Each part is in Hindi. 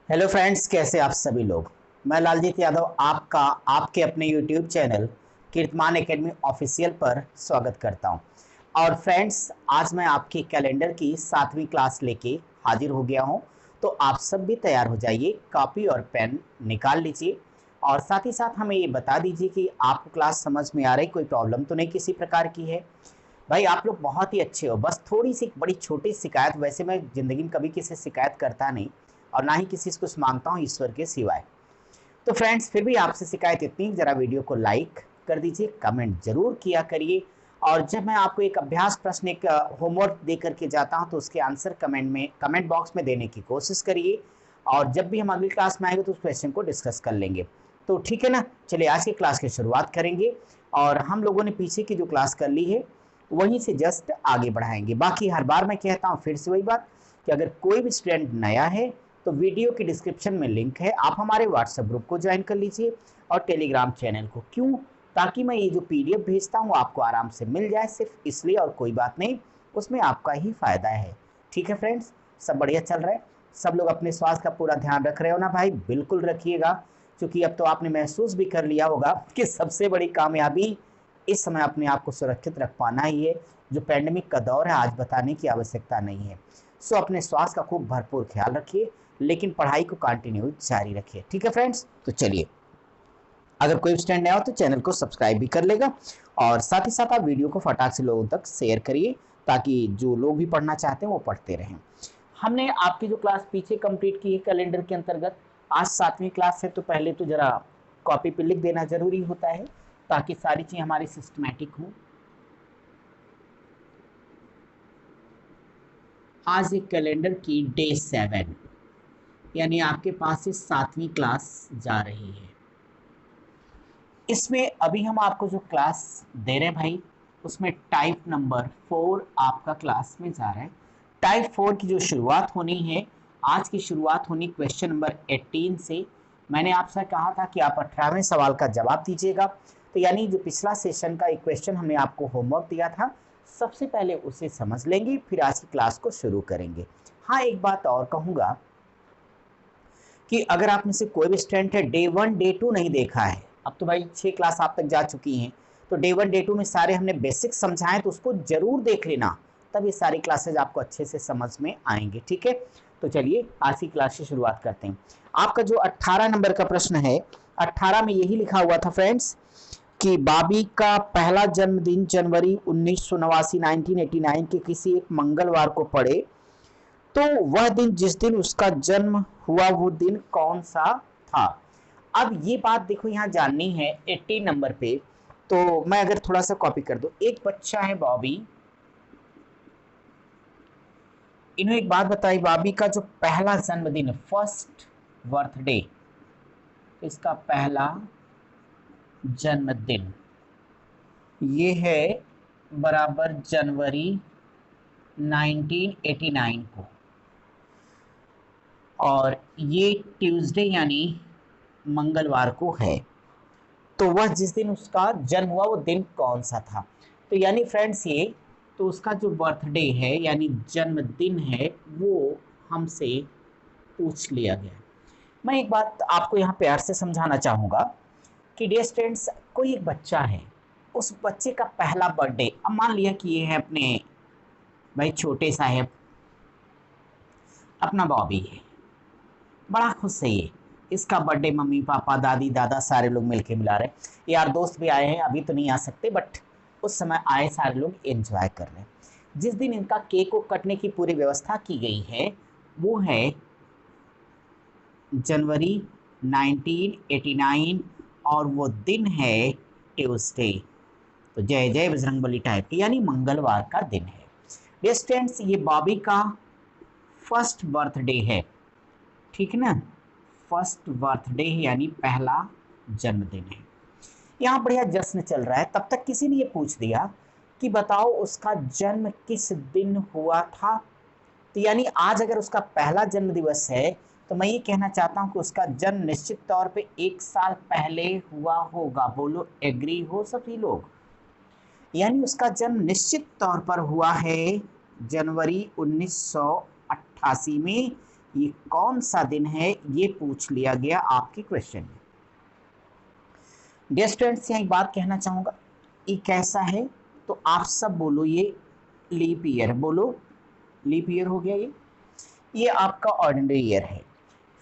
हेलो फ्रेंड्स, कैसे आप सभी लोग। मैं लालजीत यादव आपका आपके अपने YouTube channel Kirtiman academy official पर स्वागत करता हूं। और फ्रेंड्स, आज मैं आपकी कैलेंडर की 7वीं क्लास लेके हाजिर हो गया हूं। तो आप सब भी तैयार हो जाइए, कॉपी और पेन निकाल लीजिए और साथ ही साथ हमें ये बता दीजिए कि आपको क्लास समझ में आ रही, कोई प्रॉब्लम तो नहीं किसी प्रकार की है। भाई आप लोग बहुत ही अच्छे हो, बस थोड़ी सी बड़ी छोटी शिकायत। वैसे मैं ज़िंदगी में कभी किसी से शिकायत करता नहीं और ना ही किसी से कुछ मांगता हूँ ईश्वर के सिवाय। तो फ्रेंड्स, फिर भी आपसे शिकायत इतनी, ज़रा वीडियो को लाइक कर दीजिए, कमेंट जरूर किया करिए। और जब मैं आपको एक अभ्यास प्रश्न, एक होमवर्क दे करके जाता हूँ, तो उसके आंसर कमेंट बॉक्स में देने की कोशिश करिए। और जब भी हम अगली क्लास में आएंगे तो उस क्वेश्चन को डिस्कस कर लेंगे। तो ठीक है ना, चलिए आज की क्लास की शुरुआत करेंगे। और हम लोगों ने पीछे की जो क्लास कर ली है वहीं से जस्ट आगे बढ़ाएंगे। बाकी हर बार मैं कहता हूँ फिर से वही बात कि अगर कोई भी स्टूडेंट नया है तो वीडियो के डिस्क्रिप्शन में लिंक है, आप हमारे व्हाट्सएप ग्रुप को ज्वाइन कर लीजिए और टेलीग्राम चैनल को। क्यों? ताकि मैं ये जो पीडीएफ भेजता हूँ आपको आराम से मिल जाए, सिर्फ इसलिए और कोई बात नहीं, उसमें आपका ही फायदा है। ठीक है फ्रेंड्स, सब बढ़िया चल रहा है? सब लोग अपने स्वास्थ्य का पूरा ध्यान रख रहे हो ना भाई? बिल्कुल रखिएगा, क्योंकि अब तो आपने महसूस भी कर लिया होगा कि सबसे बड़ी कामयाबी इस समय अपने आप को सुरक्षित रख पाना ही है। जो पैंडेमिक का दौर है, आज बताने की आवश्यकता नहीं है। सो अपने स्वास्थ्य का खूब भरपूर ख्याल रखिए, लेकिन पढ़ाई को कंटिन्यू जारी रखिए। ठीक है फ्रेंड्स, तो चलिए, अगर कोई स्टूडेंट नया हो तो चैनल को सब्सक्राइब भी कर लेगा और साथ ही साथ आप वीडियो को फटाक से लोगों तक शेयर करिए, ताकि जो लोग भी पढ़ना चाहते हैं वो पढ़ते रहें। हमने आपकी जो क्लास पीछे कंप्लीट की है कैलेंडर के अंतर्गत, आज 7वीं क्लास है, तो पहले तो जरा कॉपी पे लिख देना जरूरी होता है ताकि सारी चीज़ें हमारी सिस्टमेटिक हो। आज एक कैलेंडर की डे 7, यानी आपके पास से 7वीं क्लास जा रही है। इसमें अभी हम आपको जो क्लास दे रहे हैं भाई, उसमें टाइप नंबर 4 आपका क्लास में जा रहा है। टाइप 4 की जो शुरुआत होनी है, आज की शुरुआत होनी क्वेश्चन नंबर 18 से। मैंने आपसे कहा था कि आप 18वें सवाल का जवाब दीजिएगा। तो यानी जो पिछला सेशन का एक क्वेश्चन हमने आपको होमवर्क दिया था, सबसे पहले उसे समझ लेंगे, फिर आज की क्लास को शुरू करेंगे। हाँ, एक बात और कहूँगा कि अगर आप में से कोई भी स्टूडेंट है डे 1 डे 2 नहीं देखा है, अब तो भाई 6 क्लास आप तक जा चुकी हैं, तो डे 1 डे 2 में सारे हमने बेसिक समझाएं, तो उसको जरूर देख लेना, तब ये सारी क्लासेज आपको अच्छे से समझ में आएंगे। ठीक है, तो चलिए आज की क्लास की शुरुआत करते हैं। आपका जो 18 नंबर का प्रश्न है, 18 में यही लिखा हुआ था फ्रेंड्स कि बॉबी का पहला जन्मदिन जनवरी 1989 1989 के किसी एक मंगलवार को पड़े, तो वह दिन, जिस दिन उसका जन्म हुआ, वो दिन कौन सा था। अब ये बात देखो यहाँ जाननी है 80 नंबर पे। तो मैं अगर थोड़ा सा कॉपी कर दूं, एक बच्चा है बॉबी, इन्होंने एक बात बताई, बॉबी का जो पहला जन्मदिन, फर्स्ट बर्थडे, इसका पहला जन्मदिन ये है बराबर जनवरी 1989 को, और ये ट्यूसडे यानी मंगलवार को है। तो वह जिस दिन उसका जन्म हुआ वो दिन कौन सा था। तो यानी फ्रेंड्स ये, तो उसका जो बर्थडे है यानी जन्मदिन है, वो हमसे पूछ लिया गया। मैं एक बात आपको यहाँ प्यार से समझाना चाहूँगा कि डियर स्टूडेंट्स, कोई एक बच्चा है, उस बच्चे का पहला बर्थडे, अब मान लिया कि ये है अपने भाई छोटे साहेब, अपना बॉबी है, बड़ा खुश है ये, इसका बर्थडे मम्मी पापा दादी दादा सारे लोग मिलके मिला रहे हैं, यार दोस्त भी आए हैं, अभी तो नहीं आ सकते बट उस समय आए, सारे लोग एंजॉय कर रहे हैं। जिस दिन इनका केक को कटने की पूरी व्यवस्था की गई है वो है जनवरी 1989, और वो दिन है ट्यूसडे। तो जय जय बजरंगबली टाइप की, यानी मंगलवार का दिन है। डियर स्टूडेंट्स, ये बॉबी का फर्स्ट बर्थडे है, ठीक है ना, फर्स्ट बर्थडे यानी पहला जन्मदिन है। यहाँ बढ़िया जश्न चल रहा है, तब तक किसी ने ये पूछ दिया कि बताओ उसका जन्म किस दिन हुआ था। तो यानी आज अगर उसका पहला जन्म दिवस है, तो मैं ये कहना चाहता हूँ कि उसका जन्म निश्चित तौर पे 1 साल पहले हुआ होगा। बोलो एग्री हो सभी लोग? यानी उसका जन्म निश्चित तौर पर हुआ है जनवरी 1988 में, ये कौन सा दिन है, ये पूछ लिया गया आपके क्वेश्चन में। डियर स्टूडेंट्स, यहाँ एक बात कहना चाहूँगा, ये कैसा है, तो आप सब बोलो ये लीप ईयर, बोलो लीप ईयर हो गया ये आपका ऑर्डिनरी ईयर है।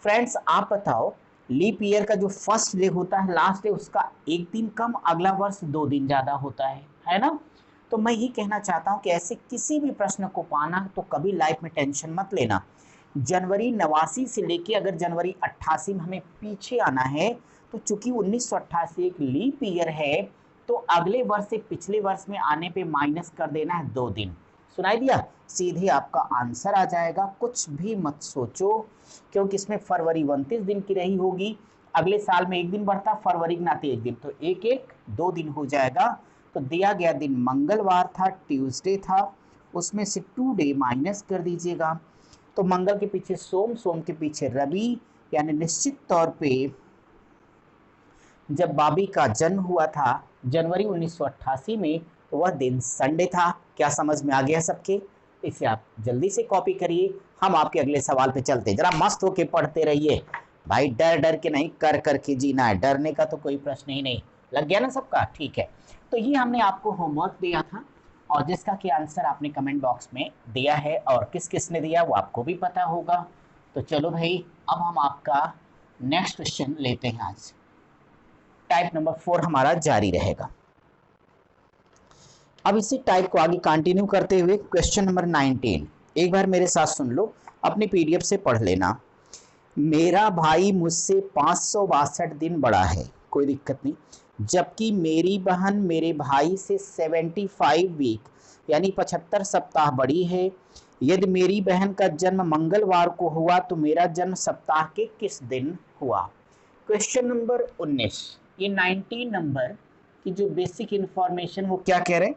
फ्रेंड्स आप बताओ, लीप ईयर का जो फर्स्ट डे होता है, लास्ट डे, उसका एक दिन कम, अगला वर्ष 2 दिन ज़्यादा होता है ना। तो मैं ये कहना चाहता हूँ कि ऐसे किसी भी प्रश्न को पाना तो कभी लाइफ में टेंशन मत लेना। जनवरी 89 से लेके अगर जनवरी 88 में हमें पीछे आना है, तो चूंकि 1988 एक लीप ईयर है, तो अगले वर्ष से पिछले वर्ष में आने पे माइनस कर देना है 2 दिन। सुनाई दिया, सीधे आपका आंसर आ जाएगा, कुछ भी मत सोचो, क्योंकि इसमें फरवरी 29 दिन की रही होगी, अगले साल में एक दिन बढ़ता, फरवरी के नाते एक दिन, तो एक एक 2 दिन हो जाएगा। तो दिया गया दिन मंगलवार था, ट्यूसडे था, उसमें से 2 डे माइनस कर दीजिएगा, तो मंगल के पीछे सोम, सोम के पीछे रवि, यानी निश्चित तौर पे जब बाबी का जन्म हुआ था जनवरी 1988 में, तो वह दिन संडे था। क्या समझ में आ गया सबके? इसे आप जल्दी से कॉपी करिए, हम आपके अगले सवाल पे चलते हैं। जरा मस्त होके पढ़ते रहिए भाई, डर डर के नहीं, कर करके जीना है, डरने का तो कोई प्रश्न ही नहीं। लग गया ना सबका? ठीक है, तो ये हमने आपको होमवर्क दिया था, और जिसका कि आंसर आपने कमेंट बॉक्स में दिया है, और किस किस ने दिया वो आपको भी पता होगा। तो चलो भाई, अब हम आपका नेक्स्ट क्वेश्चन लेते हैं। आज टाइप नंबर 4 हमारा जारी रहेगा। अब इसी टाइप को आगे कंटिन्यू करते हुए क्वेश्चन नंबर 19 एक बार मेरे साथ सुन लो, अपनी पीडीएफ से पढ़ लेना। मेरा भाई मुझसे 562 दिन बड़ा है, कोई दिक्कत नहीं, जबकि मेरी बहन मेरे भाई से 75 वीक यानी 75 सप्ताह बड़ी है। यदि मेरी बहन का जन्म मंगलवार को हुआ तो मेरा जन्म सप्ताह के किस दिन हुआ? क्वेश्चन नंबर 19, ये 19 नंबर की जो बेसिक इंफॉर्मेशन वो क्या कह रहे हैं,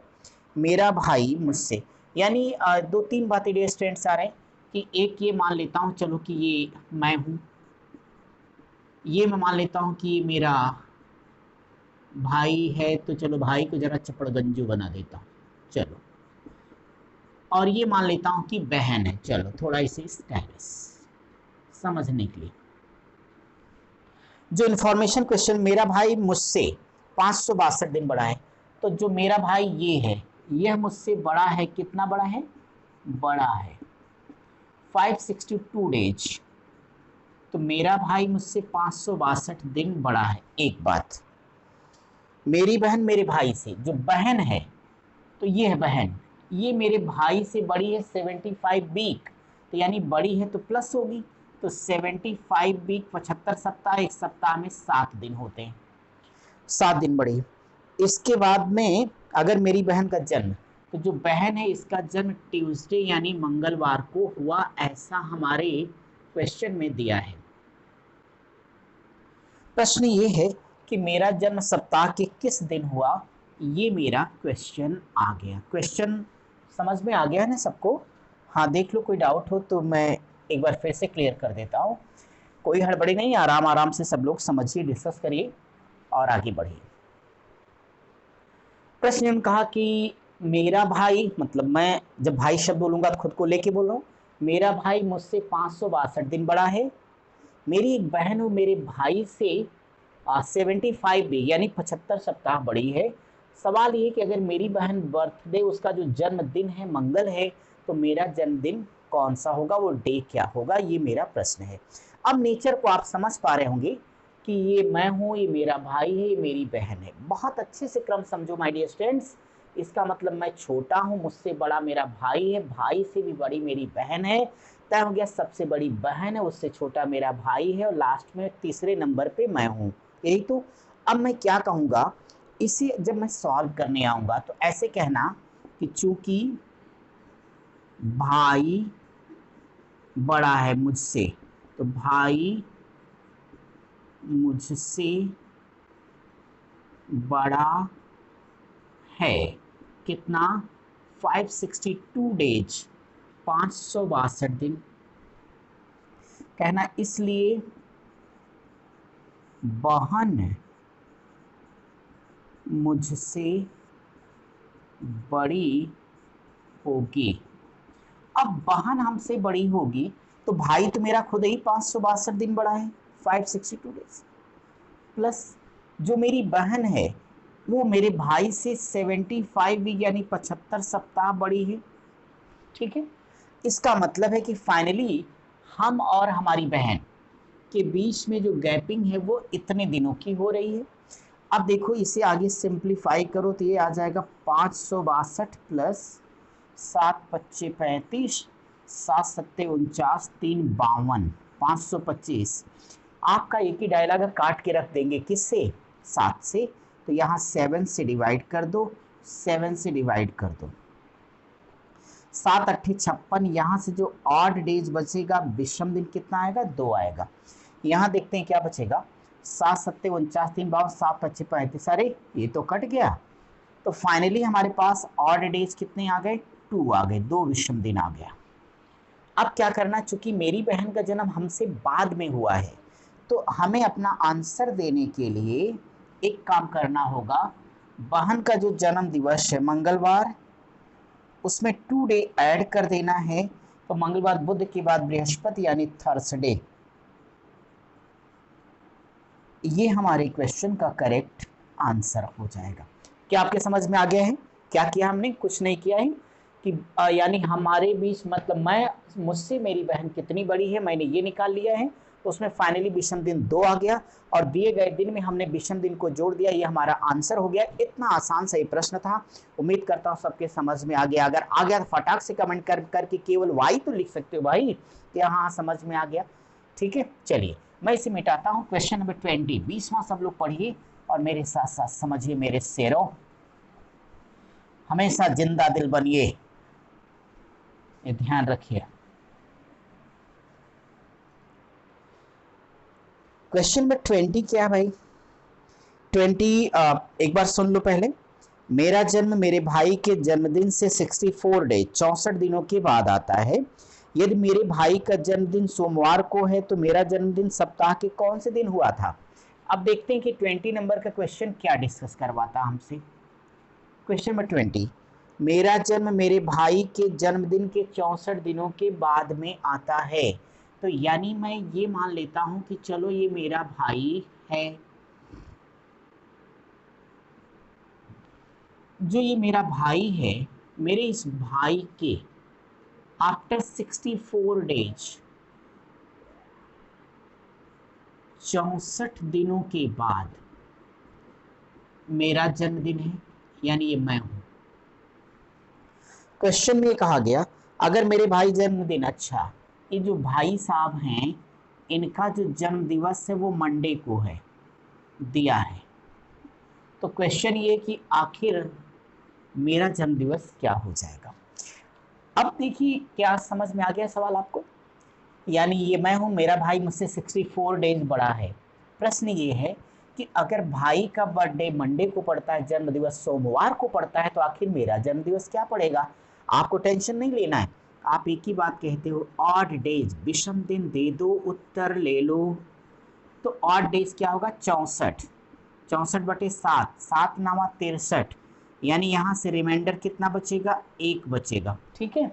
मेरा भाई मुझसे, यानी 2-3 बातें डियर स्टूडेंट्स आ रहे हैं कि एक ये मान लेता हूँ, चलो कि ये मैं हूँ, ये मैं मान लेता हूँ कि ये मेरा भाई है, तो चलो भाई को जरा चपड़गंजू बना देता हूँ, चलो, और ये मान लेता हूँ कि बहन है, चलो थोड़ा इसे स्टाइलिश समझने के लिए। जो इन्फॉर्मेशन क्वेश्चन, मेरा भाई मुझसे 562 दिन बड़ा है, तो जो मेरा भाई ये है, यह मुझसे बड़ा है, कितना बड़ा है? बड़ा है 562 डेज, तो मेरा भाई मुझसे 562 दिन बड़ा है। एक बात, मेरी बहन मेरे भाई से, जो बहन है, तो ये है बहन, ये मेरे भाई से बड़ी है 75 वीक, तो यानी बड़ी है तो प्लस होगी, तो 75 वीक 75 सप्ताह, एक सप्ताह में 7 दिन होते हैं, 7 दिन बड़ी है। इसके बाद में अगर मेरी बहन का जन्म, तो जो बहन है इसका जन्म ट्यूसडे यानी मंगलवार को हुआ, ऐसा हमारे क्वेश्चन में दिया है। प्रश्न ये है कि मेरा जन्म सप्ताह के किस दिन हुआ, ये मेरा क्वेश्चन आ गया। क्वेश्चन समझ में आ गया है ना सबको? हाँ देख लो, कोई डाउट हो तो मैं एक बार फिर से क्लियर कर देता हूँ, कोई हड़बड़ी नहीं, आराम आराम से सब लोग समझिए, डिस्कस करिए और आगे बढ़िए। प्रश्न ने कहा कि मेरा भाई, मतलब मैं जब भाई शब्द बोलूंगा तो खुद को लेके बोल रहा हूँ, मेरा भाई मुझसे 562 दिन बड़ा है, मेरी एक बहन हो मेरे भाई से 75 भी यानी 75 सप्ताह बड़ी है। सवाल ये कि अगर मेरी बहन बर्थडे, उसका जो जन्मदिन है मंगल है, तो मेरा जन्मदिन कौन सा होगा, वो डे क्या होगा, ये मेरा प्रश्न है। अब नेचर को आप समझ पा रहे होंगे कि ये मैं हूँ, ये मेरा भाई है, ये मेरी बहन है। बहुत अच्छे से क्रम समझो माय डियर स्टूडेंट्स, इसका मतलब मैं छोटा हूँ, मुझसे बड़ा मेरा भाई है, भाई से भी बड़ी मेरी बहन है, तय हो गया सबसे बड़ी बहन है, उससे छोटा मेरा भाई है, और लास्ट में तीसरे नंबर पे मैं हूँ, यही तो। अब मैं क्या कहूँगा, इसे जब मैं सॉल्व करने आऊँगा तो ऐसे कहना कि चूंकि भाई बड़ा है मुझसे, तो भाई मुझसे बड़ा है कितना, 562 डेज, 562 दिन कहना, इसलिए बहन मुझसे बड़ी होगी। अब बहन हमसे बड़ी होगी तो भाई तो मेरा खुद ही 562 दिन बड़ा है, 562 डेज, प्लस जो मेरी बहन है वो मेरे भाई से 75 वीक यानी 75 सप्ताह बड़ी है। ठीक है, इसका मतलब है कि फाइनली हम और हमारी बहन के बीच में जो गैपिंग है वो इतने दिनों की हो रही है। अब देखो इसे आगे सिंप्लीफाई करो तो ये आ जाएगा 562 प्लस 7×5 = 35, 7×7 = 49, 3×52 = 525। आपका एक ही डायल अगर काट के रख देंगे किससे, 7 से, तो यहाँ 7 से डिवाइड कर दो, 7 से डिवाइड कर दो, 7 8 56, यहाँ से जो ऑड डेज बचेगा विषम दिन कितना आएगा, 2 आएगा। यहाँ देखते हैं क्या बचेगा, 7×7 = 49, 3×52 = 7×25 = 35। अरे ये तो कट गया। तो फाइनली हमारे पास ऑड डेज कितने आ गए, 2 आ गए, 2 विषम दिन आ गया। अब क्या करना, चूंकि मेरी बहन का जन्म हमसे बाद में हुआ है तो हमें अपना आंसर देने के लिए एक काम करना होगा। बहन का जो जन्म दिवस है मंगलवार, उसमें 2 डे ऐड कर देना है। तो मंगलवार बुध के बाद बृहस्पति यानी थर्सडे। ये हमारे क्वेश्चन का करेक्ट आंसर हो जाएगा। क्या आपके समझ में आ गया है? क्या किया हमने, कुछ नहीं किया है कि यानी हमारे बीच मतलब मैं मुझसे मेरी बहन कितनी बड़ी है मैंने ये निकाल लिया है, उसमें फाइनली विषम दिन 2 आ गया और दिए गए दिन में हमने विषम दिन को जोड़ दिया, ये हमारा आंसर हो गया। इतना आसान सा ये प्रश्न था। उम्मीद करता हूँ सबके समझ में आ गया। अगर आ गया तो फटाक से कमेंट करके केवल वाई तो लिख सकते हो भाई कि हाँ समझ में आ गया। ठीक है, चलिए मैं इसे मिटाता हूँ। क्वेश्चन नंबर 20, 20वां सब लोग पढ़िए और मेरे साथ साथ समझिए मेरे शेरों। हमेशा जिंदा दिल बनिए, ये ध्यान रखिए। क्वेश्चन नंबर 20 क्या है भाई, 20 एक बार सुन लो पहले। मेरा जन्म मेरे भाई के जन्मदिन से 64 डे 64 दिनों के बाद आता है। यदि मेरे भाई का जन्मदिन सोमवार को है तो मेरा जन्मदिन सप्ताह के कौन से दिन हुआ था। अब देखते हैं कि 20 नंबर का क्वेश्चन क्या डिस्कस करवाता हमसे। क्वेश्चन नंबर 20, मेरा जन्म मेरे भाई के जन्मदिन के 64 दिनों के बाद में आता है। तो यानी मैं ये मान लेता हूं कि चलो ये मेरा भाई है, जो ये मेरा भाई है, मेरे इस भाई के आफ्टर 64 डेज 64 दिनों के बाद मेरा जन्मदिन है, यानी ये मैं हूं। क्वेश्चन में कहा गया अगर मेरे भाई जन्मदिन, अच्छा ये जो भाई साहब हैं इनका जो जन्म दिवस है वो मंडे को है, दिया है। तो क्वेश्चन ये कि आखिर मेरा जन्म दिवस क्या हो जाएगा। अब देखिए क्या समझ में आ गया सवाल आपको, यानी ये मैं हूं, मेरा भाई मुझसे 64 डेज बड़ा है। प्रश्न ये है कि अगर भाई का बर्थडे मंडे को पड़ता है, जन्म दिवस सोमवार को पड़ता है, तो आखिर मेरा जन्म दिवस क्या पड़ेगा। आपको टेंशन नहीं लेना है, आप एक ही बात कहते हो, ऑड डेज, विषम दिन दे दो, उत्तर ले लो। तो ऑड डेज क्या होगा, 64, 64/7, 7 9 63, यानी यहाँ से रिमाइंडर कितना बचेगा, 1 बचेगा। ठीक है,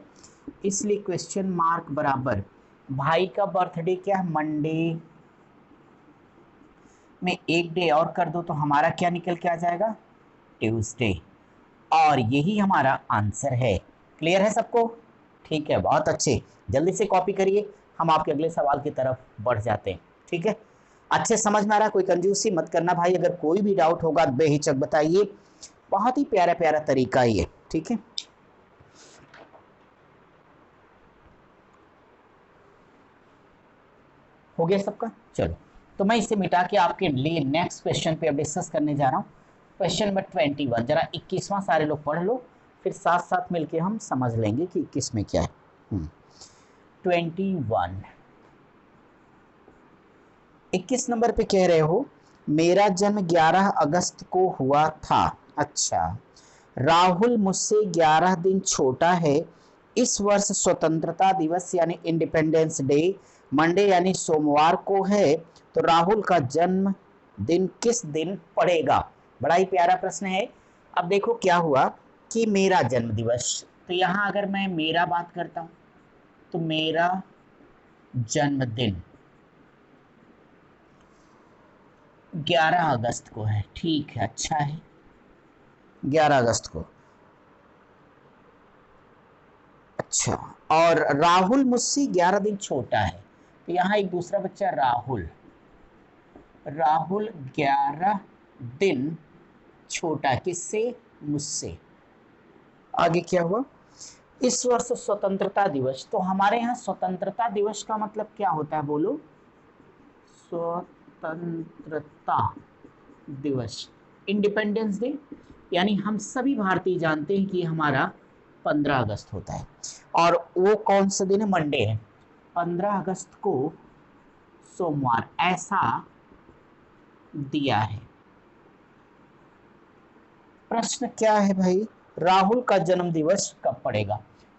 इसलिए क्वेश्चन मार्क बराबर भाई का बर्थडे क्या है, मंडे में 1 डे और कर दो तो हमारा क्या निकल के आ जाएगा, ट्यूसडे। और यही हमारा आंसर है। क्लियर है सबको? ठीक है, बहुत अच्छे, जल्दी से कॉपी करिए, हम आपके अगले सवाल की तरफ बढ़ जाते हैं। ठीक है, अच्छे समझ में आ रहा, कोई कंजूसी मत करना भाई, अगर कोई भी डाउट होगा बेहिचक बताइए, बहुत ही प्यारा प्यारा तरीका ही है। ठीक है, हो गया सबका। चलो तो मैं इसे मिटा के आपके लिए नेक्स्ट क्वेश्चन पे अब डिस्कस करने जा रहा हूँ। क्वेश्चन नंबर 21, जरा 21वां सारे लोग पढ़ लो, फिर साथ साथ मिलके हम समझ लेंगे कि 21 में क्या है। 21, 21 नंबर पे कह रहे हो मेरा जन्म 11 अगस्त को हुआ था। अच्छा, राहुल मुझसे 11 दिन छोटा है। इस वर्ष स्वतंत्रता दिवस यानी इंडिपेंडेंस डे मंडे यानी सोमवार को है, तो राहुल का जन्म दिन किस दिन पड़ेगा। बड़ा ही प्यारा प्रश्न है। अब देखो क्या हुआ कि मेरा जन्म दिवस, तो यहाँ अगर मैं मेरा बात करता हूँ तो मेरा जन्मदिन 11 अगस्त को है, ठीक है, अच्छा है, 11 अगस्त को। अच्छा, और राहुल मुझसे 11 दिन छोटा है, तो यहाँ एक दूसरा बच्चा राहुल, राहुल 11 दिन छोटा किससे, मुझसे। आगे क्या हुआ, इस वर्ष स्वतंत्रता दिवस, तो हमारे यहाँ स्वतंत्रता दिवस का मतलब क्या होता है बोलो, स्वतंत्रता दिवस, इंडिपेंडेंस डे, यानी हम सभी भारतीय जानते हैं कि हमारा 15 अगस्त होता है, और वो कौन सा दिन है, मंडे है, 15 अगस्त को सोमवार, ऐसा दिया है। प्रश्न क्या है भाई, राहुल का जन्म दिवस कब पड़ेगा,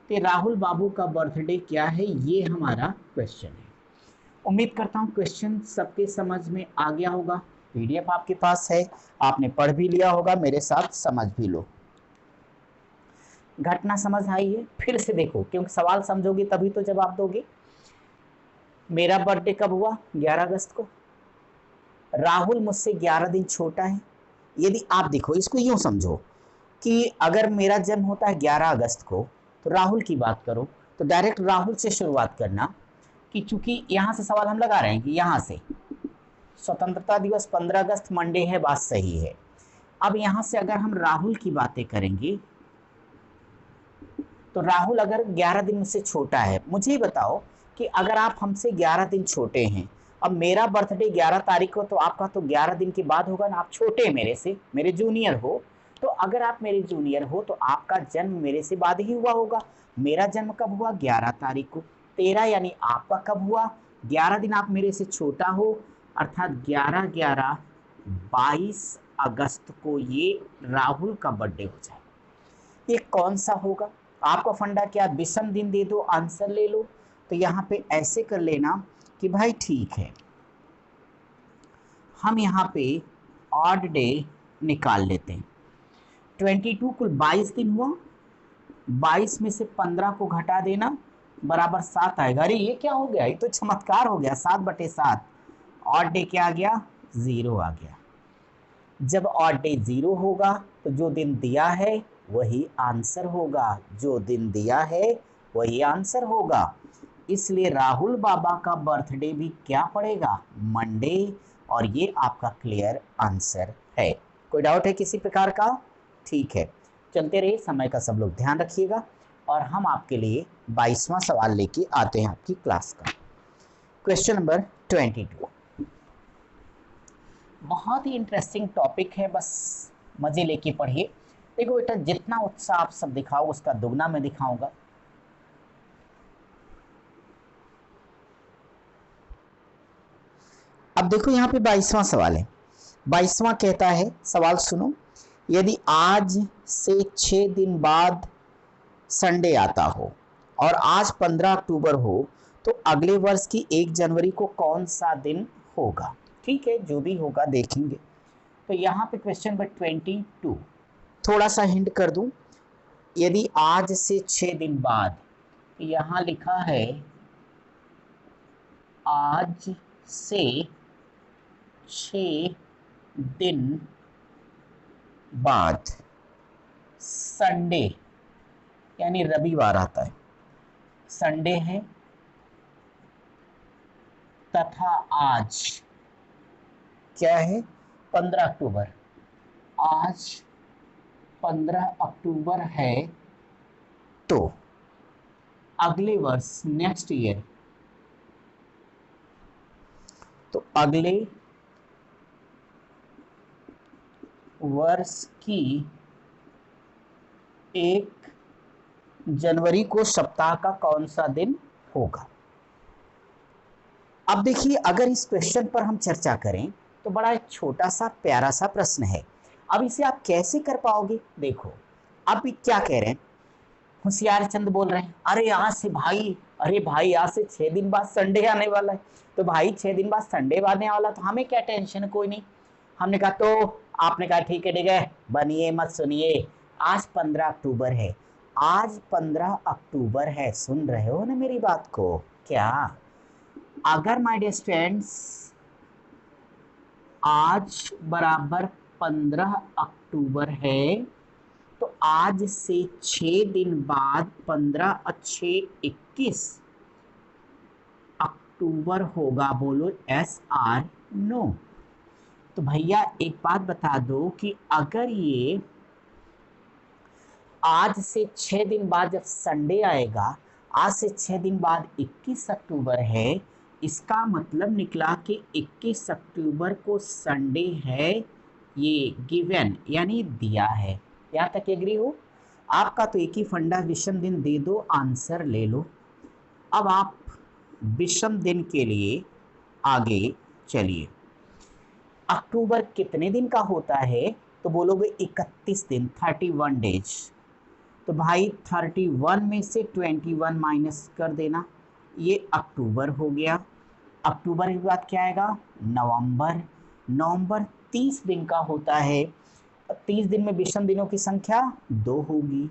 तो राहुल बाबू का बर्थडे क्या है, ये हमारा क्वेश्चन है। उम्मीद करता हूँ क्वेश्चन सबके समझ में आ गया होगा, पीडीएफ आपके पास है, आपने पढ़ भी लिया होगा, मेरे साथ समझ भी लो। घटना समझ आई है, फिर से देखो, क्योंकि सवाल समझोगे तभी तो जवाब दोगे। मेरा बर्थडे कब हुआ, 11 अगस्त को, राहुल मुझसे 11 दिन छोटा है। यदि आप देखो, इसको यूं समझो कि अगर मेरा जन्म होता है 11 अगस्त को, तो राहुल की बात करो तो डायरेक्ट राहुल से शुरुआत करना, कि चूंकि यहां से सवाल हम लगा रहे हैं कि यहां से स्वतंत्रता दिवस 15 अगस्त मंडे है, बात सही है। अब यहां से अगर हम राहुल की बातें करेंगे, तो राहुल अगर 11 दिन मुझसे छोटा है, मुझे ही बताओ कि अगर आप हमसे 11 दिन छोटे हैं, अब मेरा बर्थडे 11 तारीख को, तो आपका तो 11 दिन के बाद होगा ना, आप छोटे हैं मेरे से, मेरे जूनियर हो, तो अगर आप मेरे जूनियर हो तो आपका जन्म मेरे से बाद ही हुआ होगा। मेरा जन्म कब हुआ, 11 तारीख को, तेरा यानी आपका कब हुआ, 11 दिन आप मेरे से छोटा हो, अर्थात 11/11 22 अगस्त को ये राहुल का बर्थडे हो जाए। ये कौन सा होगा, आपका फंडा क्या, विषम दिन दे दो आंसर ले लो, तो यहाँ पे ऐसे कर लेना कि भाई ठीक है, हम यहाँ पे ऑड डे निकाल लेते हैं। 22 कुल 22 दिन हुआ, 22 में से 15 को घटा देना, बराबर 7 आएगा। अरे ये क्या हो गया, ये तो चमत्कार हो गया, 7/7। ऑड डे क्या आ गया, 0 आ गया। जब ऑड डे 0 होगा तो जो दिन दिया है वही आंसर होगा, जो दिन दिया है वही आंसर होगा। इसलिए राहुल बाबा का बर्थडे भी क्या पड़ेगा, मंडे, और ये आपका क्लियर आंसर है। कोई डाउट है किसी प्रकार का, ठीक है, चलते रहिए, समय का सब लोग ध्यान रखिएगा, और हम आपके लिए 22वां सवाल लेके आते हैं आपकी क्लास का। क्वेश्चन नंबर 22, बहुत ही इंटरेस्टिंग टॉपिक है, बस मजे लेके पढ़िए। देखो बेटा, जितना उत्साह आप सब दिखाओ उसका दुगना मैं दिखाऊंगा। अब देखो यहाँ पे 22वां सवाल है, 22वां कहता है, सवाल सुनो, यदि आज से 6 दिन बाद संडे आता हो और आज 15 अक्टूबर हो, तो अगले वर्ष की 1 जनवरी को कौन सा दिन होगा। ठीक है, जो भी होगा देखेंगे। तो यहाँ पे क्वेश्चन नंबर 22, थोड़ा सा हिंट कर दूं, यदि आज से 6 दिन बाद, यहाँ लिखा है आज से 6 दिन बाद संडे यानी रविवार आता है, संडे है, तथा आज क्या है, 15 अक्टूबर, आज 15 अक्टूबर है, तो अगले वर्ष नेक्स्ट ईयर, तो अगले वर्ष की 1 जनवरी को सप्ताह का कौन सा दिन होगा। अब देखिए, अगर इस क्वेश्चन पर हम चर्चा करें तो बड़ा एक छोटा सा प्यारा सा प्रश्न है। अब इसे आप कैसे कर पाओगे, देखो अब क्या कह रहे हैं, होशियार चंद बोल रहे हैं, अरे आज से भाई, अरे भाई आज से 6 दिन बाद संडे आने वाला है, तो भाई 6 दिन बाद संडे आने वाला, तो हमें क्या टेंशन है, कोई नहीं। हमने कहा, तो आपने कहा ठीक है, बनिए मत सुनिए, आज 15 अक्टूबर है, आज 15 अक्टूबर है, सुन रहे हो ना मेरी बात को, क्या अगर माय डियर स्टूडेंट्स आज बराबर 15 अक्टूबर है तो आज से 6 दिन बाद 15 अच्छे 21 अक्टूबर होगा। बोलो यस आर नो। तो भैया एक बात बता दो कि अगर ये आज से 6 दिन बाद जब संडे आएगा, आज से 6 दिन बाद 21 अक्टूबर है, इसका मतलब निकला कि 21 अक्टूबर को संडे है, ये गिवन यानी दिया है। यहाँ तक एग्री हो? आपका तो एक ही फंडा, विषम दिन दे दो, आंसर ले लो। अब आप विषम दिन के लिए आगे चलिए। अक्टूबर कितने दिन का होता है? तो बोलोगे 31 दिन, 31 डेज। तो भाई 31 में से 21 माइनस कर देना, ये अक्टूबर हो गया। अक्टूबर के बाद क्या आएगा? नवंबर। नवंबर 30 दिन का होता है, 30 दिन में विषम दिनों की संख्या 2 होगी।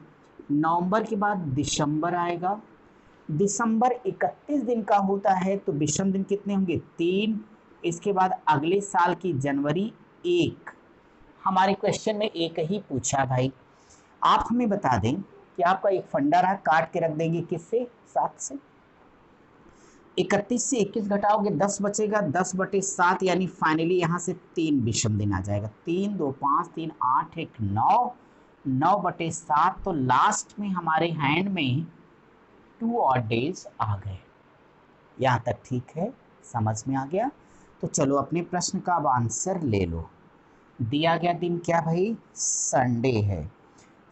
नवंबर के बाद दिसंबर आएगा। दिसंबर 31 दिन का होता है तो विषम दिन कितने होंगे? 3। इसके बाद अगले साल की जनवरी 1। हमारे क्वेश्चन में एक ही पूछा भाई। आप हमें बता दें कि आपका एक फंडा रहा, काट के रख देंगे किससे? 7 से। 31 से 21 घटाओगे 10 बचेगा, 10/7 यानी फाइनली यहाँ से 3 विषम दिन आ जाएगा। 3 2 5 3 8 1 9, 9/7। तो लास्ट में हमारे हैंड में 2 और डेज आ गए। यहाँ तक ठीक है, समझ में आ गया? तो चलो अपने प्रश्न का अब आंसर ले लो। दिया गया दिन क्या भाई? संडे है।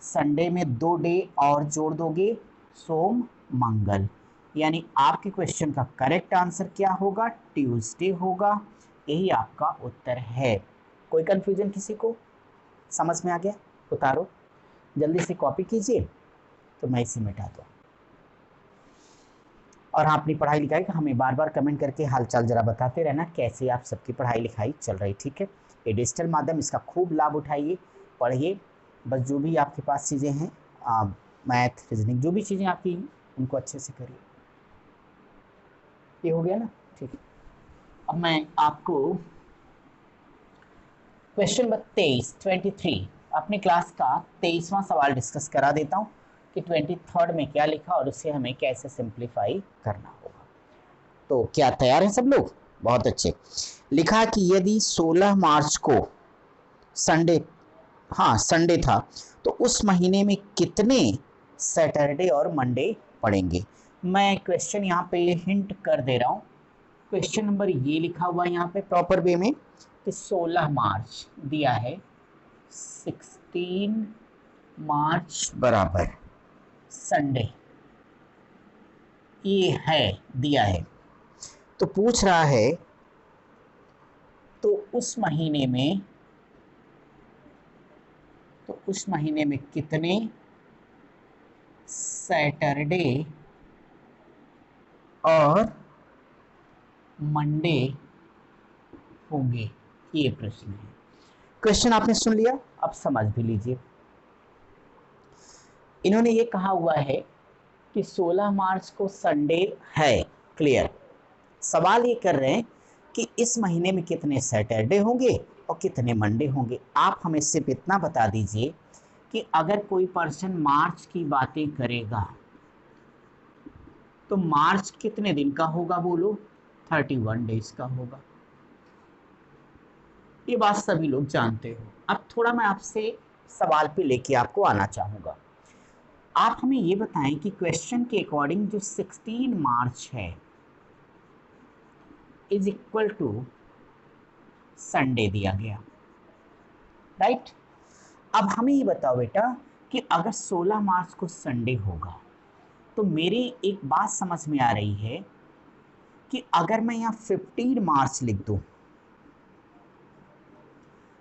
संडे में 2 डे और जोड़ दोगे, सोम मंगल, यानी आपके क्वेश्चन का करेक्ट आंसर क्या होगा? ट्यूसडे होगा। यही आपका उत्तर है। कोई कंफ्यूजन किसी को? समझ में आ गया? उतारो जल्दी से, कॉपी कीजिए तो मैं इसे मिटा दूँ। और हाँ, अपनी पढ़ाई लिखाई का हमें बार बार कमेंट करके हालचाल जरा बताते रहना, कैसे आप सबकी पढ़ाई लिखाई चल रही। ठीक है, ये डिजिटल माध्यम, इसका खूब लाभ उठाइए, पढ़िए। बस जो भी आपके पास चीज़ें हैं, मैथ रीजनिंग जो भी चीज़ें आपकी हैं उनको अच्छे से करिए। ये हो गया ना? ठीक है। अब मैं आपको क्वेश्चन नंबर 23 अपनी क्लास का 23वां सवाल डिस्कस करा देता हूँ कि 23rd में क्या लिखा और उसे हमें कैसे सिंप्लीफाई करना होगा। तो क्या तैयार हैं सब लोग? बहुत अच्छे। लिखा कि यदि 16 मार्च को संडे, हाँ संडे था, तो उस महीने में कितने सैटरडे और मंडे पड़ेंगे? मैं क्वेश्चन यहाँ पे हिंट कर दे रहा हूँ। क्वेश्चन नंबर ये लिखा हुआ है यहाँ पे प्रॉपर वे में कि 16 मार्च दिया है, 16 मार्च बराबर संडे, ये है दिया है। तो पूछ रहा है तो उस महीने में कितने सैटरडे और मंडे होंगे, ये प्रश्न है। क्वेश्चन आपने सुन लिया, अब समझ भी लीजिए। इन्होंने ये कहा हुआ है कि 16 मार्च को संडे है, क्लियर। सवाल ये कर रहे हैं कि इस महीने में कितने सैटरडे होंगे और कितने मंडे होंगे। आप हमें सिर्फ इतना बता दीजिए कि अगर कोई पर्सन मार्च की बातें करेगा तो मार्च कितने दिन का होगा? बोलो 31 डेज का होगा। ये बात सभी लोग जानते हो। अब थोड़ा मैं आपसे सवाल पे लेके आपको आना चाहूँगा। आप हमें ये बताएं कि क्वेश्चन के अकॉर्डिंग जो 16 मार्च है इज इक्वल टू संडे दिया गया, राइट। अब हमें ये बताओ बेटा कि अगर 16 मार्च को संडे होगा तो मेरी एक बात समझ में आ रही है कि अगर मैं यहाँ 15 मार्च लिख दूँ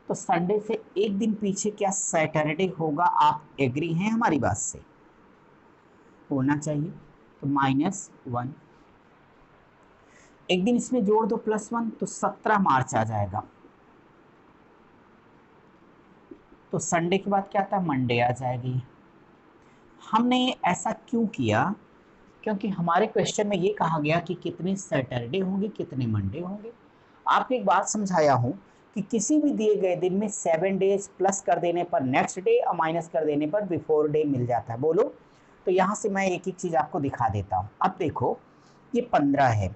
तो संडे से एक दिन पीछे क्या सैटरडे होगा? आप एग्री हैं हमारी बात से? होना चाहिए। तो -1, एक दिन इसमें जोड़ दो +1 तो 17 मार्च आ जाएगा। तो संडे के बाद क्या आता है? मंडे आ जाएगी। हमने ऐसा क्यों किया क्योंकि हमारे क्वेश्चन में ये कहा गया कि कितने सैटरडे होंगे, कितने मंडे होंगे। आपको एक बात समझाया हूँ कि किसी भी दिए गए दिन में 7 डेज प्लस कर देने पर नेक्स्ट डे और माइनस कर देने पर बिफोर डे मिल जाता है। बोलो, तो यहाँ से मैं एक एक चीज़ आपको दिखा देता हूँ। अब देखो, ये 15 है,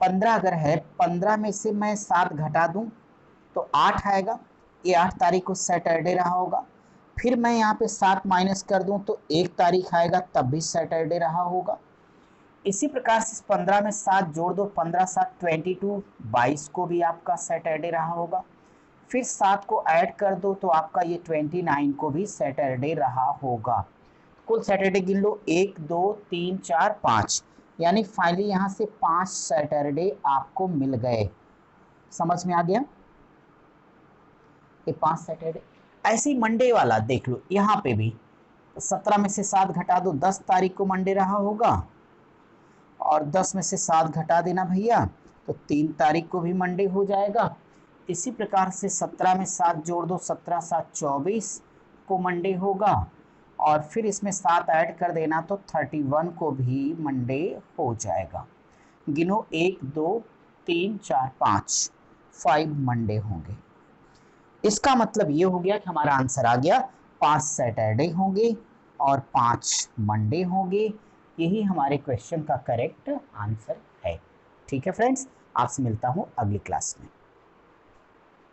15 अगर है, 15 में से मैं 7 घटा दूं तो 8 आएगा। ये 8 तारीख को सैटरडे रहा होगा। फिर मैं यहाँ पे 7 माइनस कर दूं तो 1 तारीख आएगा, तब भी सैटरडे रहा होगा। इसी प्रकार से 15 में 7 जोड़ दो, 15 7 22, 22 को भी आपका सैटरडे रहा होगा। फिर 7 को ऐड कर दो तो आपका ये 29 को भी सैटरडे रहा होगा। कुल सैटरडे गिन लो, 1 2 3 4 5, यानी फाइनली यहाँ से 5 सैटरडे आपको मिल गए। समझ में आ गया? ये 5 सैटरडे। ऐसे ही मंडे वाला देख लो, यहाँ पे भी 17 में से 7 घटा दो, 10 तारीख को मंडे रहा होगा। और 10 में से 7 घटा देना भैया तो 3 तारीख को भी मंडे हो जाएगा। इसी प्रकार से 17 में 7 जोड़ दो, 17 7 24 को मंडे होगा। और फिर इसमें 7 ऐड कर देना तो 31 को भी मंडे हो जाएगा। गिनो, 1 2 3 4 5, 5 मंडे होंगे। इसका मतलब ये हो गया कि हमारा आंसर आ गया, 5 सैटरडे होंगे और 5 मंडे होंगे। यही हमारे क्वेश्चन का करेक्ट आंसर है। ठीक है फ्रेंड्स, आपसे मिलता हूँ अगली क्लास में।